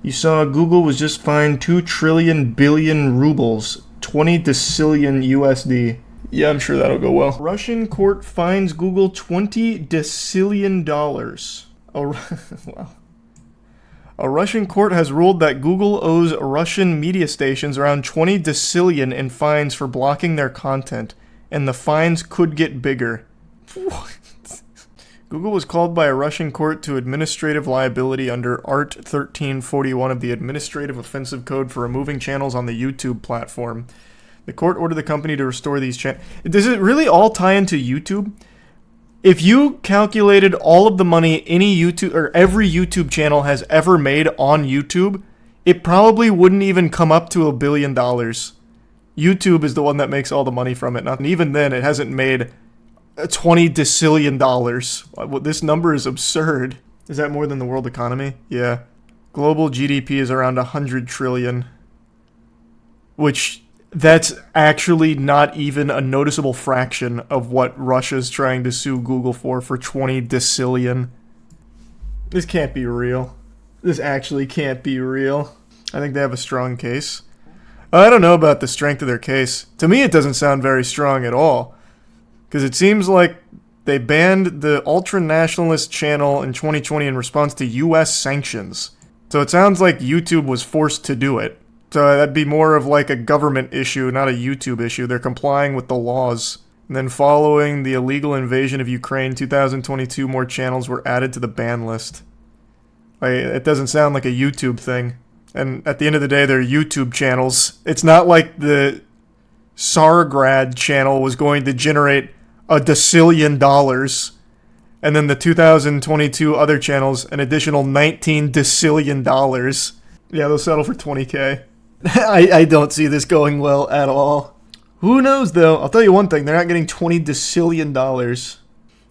You saw Google was just fined 2 trillion billion rubles, 20 decillion USD. Yeah, I'm sure that'll go well. Russian court fines Google $20 decillion. Wow. A Russian court has ruled that Google owes Russian media stations around 20 decillion in fines for blocking their content, and the fines could get bigger. What? Google was called by a Russian court to administrative liability under Art 1341 of the Administrative Offensive Code for removing channels on the YouTube platform. The court ordered the company to restore these channels. Does it really all tie into YouTube? If you calculated all of the money any YouTube or every YouTube channel has ever made on YouTube, it probably wouldn't even come up to $1 billion. YouTube is the one that makes all the money from it. And even then, it hasn't made $20 decillion. This number is absurd. Is that more than the world economy? Yeah. Global GDP is around 100 trillion. Which, that's actually not even a noticeable fraction of what Russia's trying to sue Google for 20 decillion. This can't be real. This actually can't be real. I think they have a strong case. I don't know about the strength of their case. To me, it doesn't sound very strong at all. Because it seems like they banned the ultra-nationalist channel in 2020 in response to U.S. sanctions. So it sounds like YouTube was forced to do it. So that'd be more of like a government issue, not a YouTube issue. They're complying with the laws. And then following the illegal invasion of Ukraine, 2022 more channels were added to the ban list. It doesn't sound like a YouTube thing. And at the end of the day, they're YouTube channels. It's not like the Sargrad channel was going to generate $1 decillion, and then the 2022 other channels an additional $19 decillion. Yeah, they'll settle for 20K. I don't see this going well at all. Who knows though? I'll tell you one thing: they're not getting $20 decillion.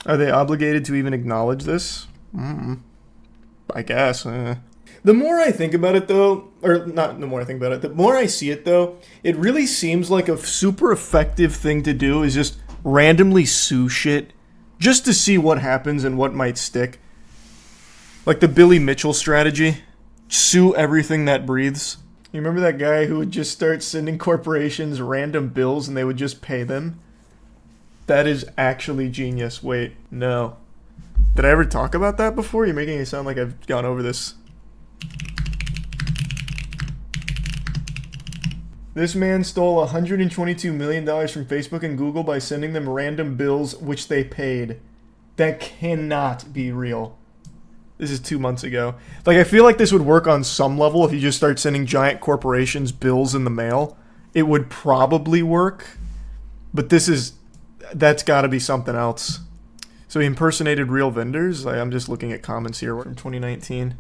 Are they obligated to even acknowledge this? I guess. The more I think about it though, or not the more I think about it, the more I see it though, it really seems like a super effective thing to do is just randomly sue shit just to see what happens and what might stick. Like the Billy Mitchell strategy. Sue everything that breathes. You remember that guy who would just start sending corporations random bills and they would just pay them? That is actually genius. Wait, no. Did I ever talk about that before? You're making it sound like I've gone over this. This man stole $122 million from Facebook and Google by sending them random bills which they paid. That cannot be real. This is 2 months ago. Like, I feel like this would work on some level if you just start sending giant corporations bills in the mail. It would probably work. But that's gotta be something else. So he impersonated real vendors? I'm just looking at comments here from 2019.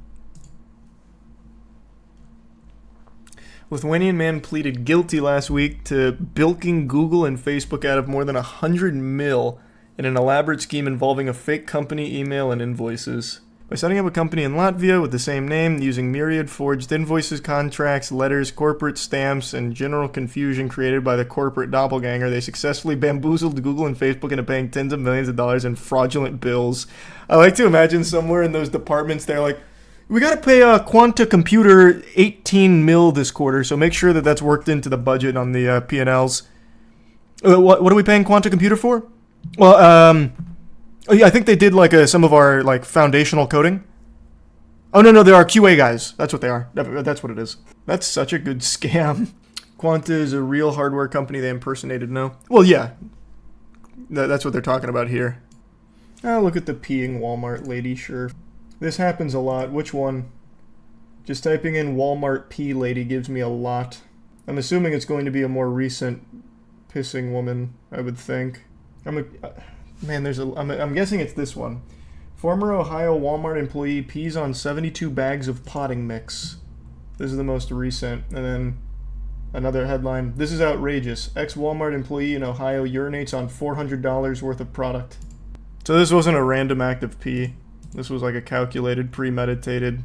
Lithuanian man pleaded guilty last week to bilking Google and Facebook out of more than 100 mil in an elaborate scheme involving a fake company email and invoices. By setting up a company in Latvia with the same name, using myriad forged invoices, contracts, letters, corporate stamps, and general confusion created by the corporate doppelganger, they successfully bamboozled Google and Facebook into paying tens of millions of dollars in fraudulent bills. I like to imagine somewhere in those departments they're like, we gotta pay Quanta Computer 18 mil this quarter, so make sure that that's worked into the budget on the P&Ls. What are we paying Quanta Computer for? Well, I think they did like some of our like foundational coding. Oh no, they're our QA guys. That's what they are. That's what it is. That's such a good scam. Quanta is a real hardware company they impersonated. No. Well, yeah. That's what they're talking about here. Oh, look at the peeing Walmart lady. Sure. This happens a lot. Which one? Just typing in Walmart pee lady gives me a lot. I'm assuming it's going to be a more recent pissing woman, I would think. I'm guessing it's this one. Former Ohio Walmart employee pees on 72 bags of potting mix. This is the most recent. And then another headline. This is outrageous. Ex-Walmart employee in Ohio urinates on $400 worth of product. So this wasn't a random act of pee. This was like a calculated, premeditated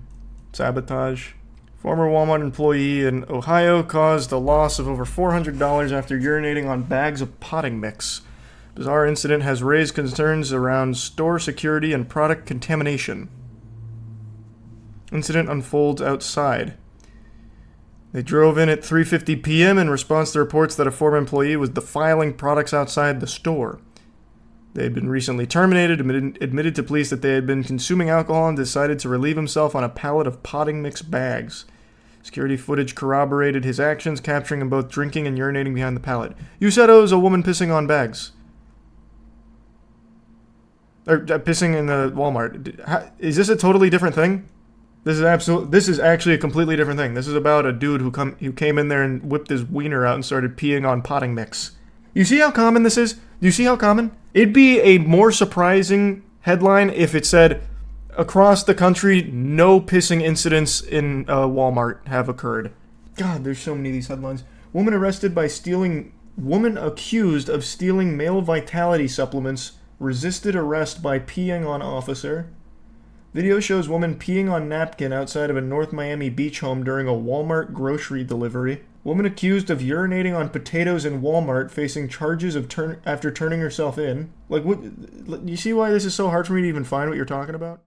sabotage. Former Walmart employee in Ohio caused a loss of over $400 after urinating on bags of potting mix. Bizarre incident has raised concerns around store security and product contamination. Incident unfolds outside. They drove in at 3:50 p.m. in response to reports that a former employee was defiling products outside the store. They had been recently terminated, admitted to police that they had been consuming alcohol, and decided to relieve himself on a pallet of potting mix bags. Security footage corroborated his actions, capturing him both drinking and urinating behind the pallet. You said it was a woman pissing on bags. Or pissing in the Walmart. Is this a totally different thing? This is actually a completely different thing. This is about a dude who came in there and whipped his wiener out and started peeing on potting mix. You see how common this is? Do you see how common? It'd be a more surprising headline if it said, across the country, no pissing incidents in Walmart have occurred. God, there's so many of these headlines. Woman accused of stealing male vitality supplements resisted arrest by peeing on officer. Video shows woman peeing on napkin outside of a North Miami beach home during a Walmart grocery delivery. Woman accused of urinating on potatoes in Walmart facing charges of after turning herself in. Like, what? You see why this is so hard for me to even find what you're talking about?